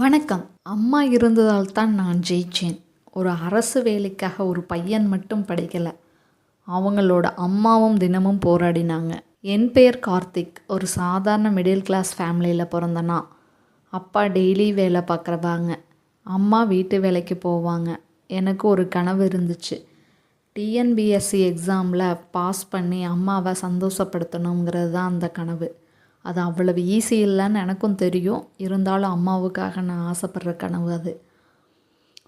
வணக்கம். அம்மா இருந்ததால் தான் நான் ஜெயிச்சேன். ஒரு அரசு வேலைக்காக ஒரு பையன் மட்டும் படிக்கல. அவங்களோட அம்மாவும் தினமும் போராடினாங்க. என் பெயர் கார்த்திக். ஒரு சாதாரண மிடில் கிளாஸ் ஃபேமிலியில் பிறந்தனா. அப்பா டெய்லி வேலை பார்க்குறவாங்க. அம்மா வீட்டு வேலைக்கு போவாங்க. எனக்கு ஒரு கனவு இருந்துச்சு. டிஎன்பிஎஸ்சி எக்ஸாமில் பாஸ் பண்ணி அம்மாவை சந்தோஷப்படுத்தணுங்கிறது தான் அந்த கனவு. அது அவ்வளவு ஈஸி இல்லைன்னு எனக்கும் தெரியும். இருந்தாலும் அம்மாவுக்காக நான் ஆசைப்படுற கனவு அது.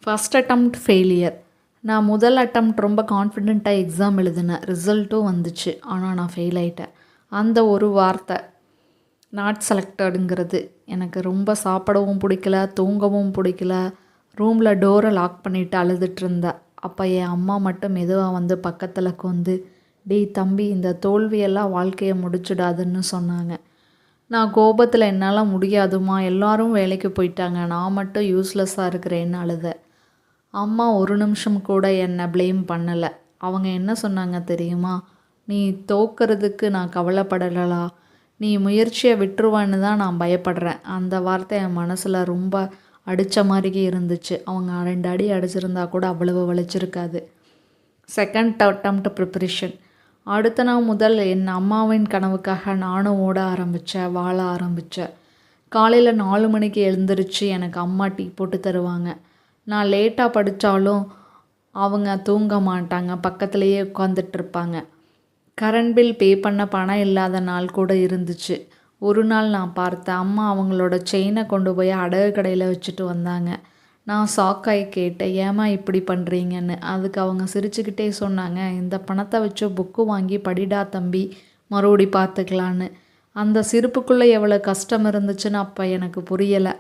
First attempt failure. நான் முதல் அட்டம்ப்ட் ரொம்ப கான்ஃபிடெண்ட்டாக எக்ஸாம் எழுதினேன். ரிசல்ட்டும் வந்துச்சு. ஆனால் நான் ஃபெயில் ஆகிட்டேன். அந்த ஒரு வார்த்தை நாட் செலக்டடுங்கிறது எனக்கு ரொம்ப சாப்பிடவும் பிடிக்கல, தூங்கவும் பிடிக்கல. ரூமில் டோரை லாக் பண்ணிவிட்டு அழுதுட்டு இருந்தேன். அப்போ என் அம்மா மட்டும் மெதுவாக வந்து பக்கத்தில் உட்காந்து, டேய் தம்பி, இந்த தோல்வியெல்லாம் வாழ்க்கையை முடிச்சுடாதுன்னு சொன்னாங்க. நான் கோபத்தில் என்னால் முடியாதுமா, எல்லாரும் வேலைக்கு போயிட்டாங்க, நான் மட்டும் யூஸ்லெஸ்ஸாக இருக்கிறேன்னு அழுதேன். அம்மா ஒரு நிமிஷம் கூட என்னை ப்ளேம் பண்ணலை. அவங்க என்ன சொன்னாங்க தெரியுமா? நீ தோக்கிறதுக்கு நான் கவலைப்படலா, நீ முயற்சியை விட்டுருவான்னு தான் நான் பயப்படுறேன். அந்த வார்த்தை என் மனசில் ரொம்ப அடித்த மாதிரியே இருந்துச்சு. அவங்க 2 அடி அடிச்சிருந்தா கூட அவ்வளவு வலிச்சிருக்காது. Second attempt preparation. அடுத்த நாள் முதல் என் அம்மாவின் கனவுக்காக நானும் ஓட ஆரம்பித்தேன், வாழ ஆரம்பித்தேன். காலையில் 4 மணிக்கு எழுந்திரிச்சு எனக்கு அம்மா டீ போட்டு தருவாங்க. நான் லேட்டாக படித்தாலும் அவங்க தூங்க மாட்டாங்க, பக்கத்துலேயே உட்காந்துட்ருப்பாங்க. கரண்ட் பில் பே பண்ண பணம் இல்லாத நாள் கூட இருந்துச்சு. ஒரு நாள் நான் பார்த்தேன், அம்மா அவங்களோட செயினை கொண்டு போய் அடகு கடையில் வச்சுட்டு வந்தாங்க. நான் ஷாக்காகி கேட்டேன், ஏம்மா இப்படி பண்ணுறீங்கன்னு. அதுக்கு அவங்க சிரிச்சுக்கிட்டே சொன்னாங்க, இந்த பணத்தை வச்சு புக்கு வாங்கி படிடா தம்பி, மறுபடி பார்த்துக்கலான்னு. அந்த சிரிப்புக்குள்ளே எவ்வளோ கஷ்டம் இருந்துச்சுன்னு அப்போ எனக்கு புரியலை.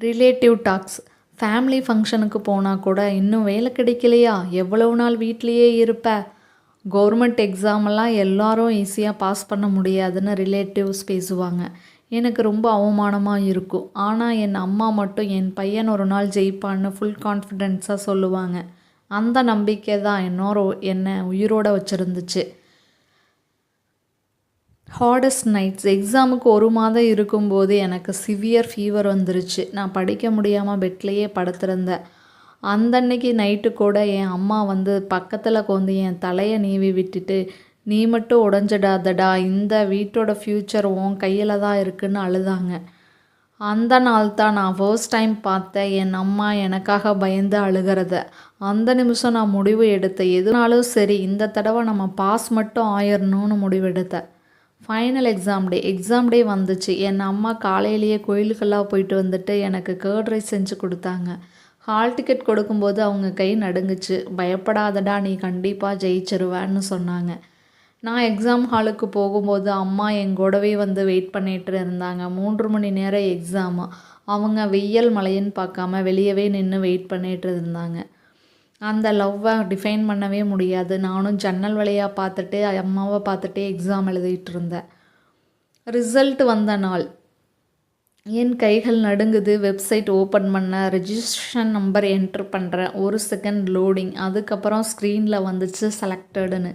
Relative tax. ஃபேமிலி ஃபங்க்ஷனுக்கு போனால் கூட, இன்னும் வேலை கிடைக்கலையா, எவ்வளவு நாள் வீட்லேயே இருப்ப, கவர்மெண்ட் எக்ஸாமெல்லாம் எல்லாரும் ஈஸியாக பாஸ் பண்ண முடியாதுன்னு ரிலேட்டிவ்ஸ் பேசுவாங்க. எனக்கு ரொம்ப அவமானமாக இருக்கும். ஆனால் என் அம்மா மட்டும் என் பையன் ஒரு நாள் ஜெயிப்பான்னு ஃபுல் கான்ஃபிடென்ஸாக சொல்லுவாங்க. அந்த நம்பிக்கை தான் என்னை உயிரோடு வச்சுருந்துச்சு. Hardest nights. எக்ஸாமுக்கு 1 மாதம் இருக்கும்போது எனக்கு சிவியர் ஃபீவர் வந்துருச்சு. நான் படிக்க முடியாமல் பெட்லேயே படுத்திருந்தேன். அந்தன்னைக்கு நைட்டு கூட என் அம்மா வந்து பக்கத்தில் உட்காந்து என் தலையை நீவி விட்டுட்டு, நீ மட்டும் உடஞ்சிடாதடா, இந்த வீட்டோட ஃப்யூச்சர் உன் கையில் தான் இருக்குன்னு அழுதாங்க. அந்த நாள் தான் நான் ஃபர்ஸ்ட் டைம் பார்த்தேன் என் அம்மா எனக்காக பயந்து அழுகிறத. அந்த நிமிஷம் நான் முடிவு எடுத்தேன், எதுனாலும் சரி இந்த தடவை நம்ம பாஸ் மட்டும் ஆயிடணும்னு முடிவெடுத்தேன். ஃபைனல் எக்ஸாம் டே வந்துச்சு. என் அம்மா காலையிலேயே கோயிலுக்கெல்லாம் போயிட்டு வந்துட்டு எனக்கு கர்ட் ரைஸ் செஞ்சு கொடுத்தாங்க. ஹால் டிக்கெட் கொடுக்கும்போது அவங்க கை நடுங்குச்சு. பயப்படாதடா, நீ கண்டிப்பாக ஜெயிச்சிருவேன்னு சொன்னாங்க. நான் எக்ஸாம் ஹாலுக்கு போகும்போது அம்மா எங்கூடவே வந்து வெயிட் பண்ணிகிட்டு இருந்தாங்க. 3 மணி நேரம் எக்ஸாமு. அவங்க வெயில் மழைன்னு பார்க்காம வெளியவே நின்று வெயிட் பண்ணிகிட்டு இருந்தாங்க. அந்த லவ்வை டிஃபைன் பண்ணவே முடியாது. நானும் ஜன்னல் வழியாக பார்த்துட்டு அம்மாவை பார்த்துட்டே எக்ஸாம் எழுதிட்டு இருந்தேன். ரிசல்ட் வந்த நாள் என் கைகள் நடுங்குது. வெப்சைட் ஓப்பன் பண்ண, ரெஜிஸ்ட்ரேஷன் நம்பர் என்ட்ரு பண்ணுறேன். 1 செகண்ட் லோடிங். அதுக்கப்புறம் ஸ்க்ரீனில் வந்துச்சு செலக்டடுன்னு.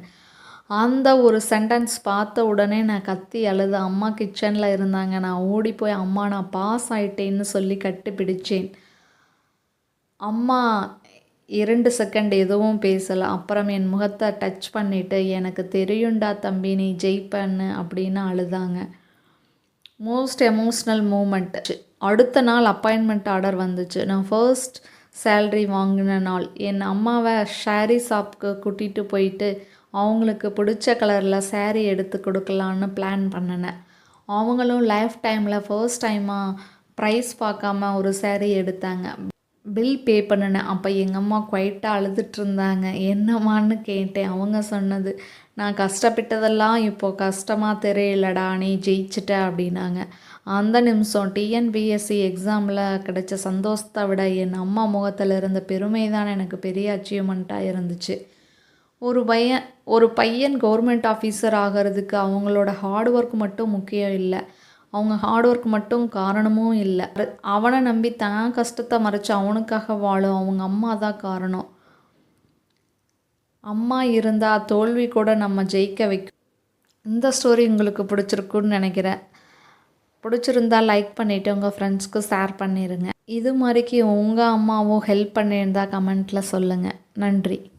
அந்த ஒரு சென்டென்ஸ் பார்த்த உடனே நான் கத்தி அழுது. அம்மா கிச்சனில் இருந்தாங்க. நான் ஓடி போய், அம்மா நான் பாஸ் ஆகிட்டேன்னு சொல்லி கட்டி பிடிச்சேன். அம்மா 2 செகண்ட் எதுவும் பேசலை. அப்புறம் என் முகத்தை டச் பண்ணிவிட்டு, எனக்கு தெரியும்டா தம்பி, நீ ஜெயிப்பன்னு அப்படின்னு அழுதாங்க. Most emotional moment. அடுத்த நாள் அப்பாயின்மெண்ட் ஆர்டர் வந்துச்சு. நான் ஃபர்ஸ்ட் சேல்ரி வாங்கின நாள். என் அம்மாவை ஷாரி ஷாப்புக்கு கூட்டிகிட்டு போயிட்டு அவங்களுக்கு பிடிச்ச கலரில் சேரீ எடுத்து கொடுக்கலான்னு பிளான் பண்ணினேன். அவங்களும் லைஃப் டைமில் ஃபர்ஸ்ட் டைமாக ப்ரைஸ் பார்க்காம ஒரு சேரீ எடுத்தாங்க. பில் பே பண்ணினேன். அப்போ எங்கள் அம்மா குவைட்டாக அழுதுட்டு இருந்தாங்க. என்னம்மான்னு கேட்டேன். அவங்க சொன்னது, நான் கஷ்டப்பட்டதெல்லாம் இப்போது கஷ்டமாக தெரியலடா, நீ ஜெயிச்சிட்ட அப்படின்னாங்க. அந்த நிமிஷம் டிஎன்பிஎஸ்சி எக்ஸாமில் கிடைச்ச சந்தோஷத்தை விட என் அம்மா முகத்தில் இருந்த பெருமை தான் எனக்கு பெரிய அச்சீவ்மெண்ட்டாக இருந்துச்சு. ஒரு பையன் கவர்மெண்ட் ஆஃபீஸர் ஆகிறதுக்கு அவங்களோட ஹார்ட் ஒர்க் மட்டும் முக்கியம் இல்லை, அவங்க ஹார்ட் ஒர்க் மட்டும் காரணமும் இல்லை. அவனை நம்பி தான் கஷ்டத்தை மறைச்சு அவனுக்காக வாழும் அவங்க அம்மா தான் காரணம். அம்மா இருந்தால் தோல்வி கூட நம்ம ஜெயிக்க வைக்கும். இந்த ஸ்டோரி உங்களுக்கு பிடிச்சிருக்குன்னு நினைக்கிறேன். பிடிச்சிருந்தா லைக் பண்ணிவிட்டு உங்கள் ஃப்ரெண்ட்ஸ்க்கு ஷேர் பண்ணிடுங்க. இது மாதிரிக்கு உங்கள் அம்மாவும் ஹெல்ப் பண்ணியிருந்தா கமெண்ட்டில் சொல்லுங்கள். நன்றி.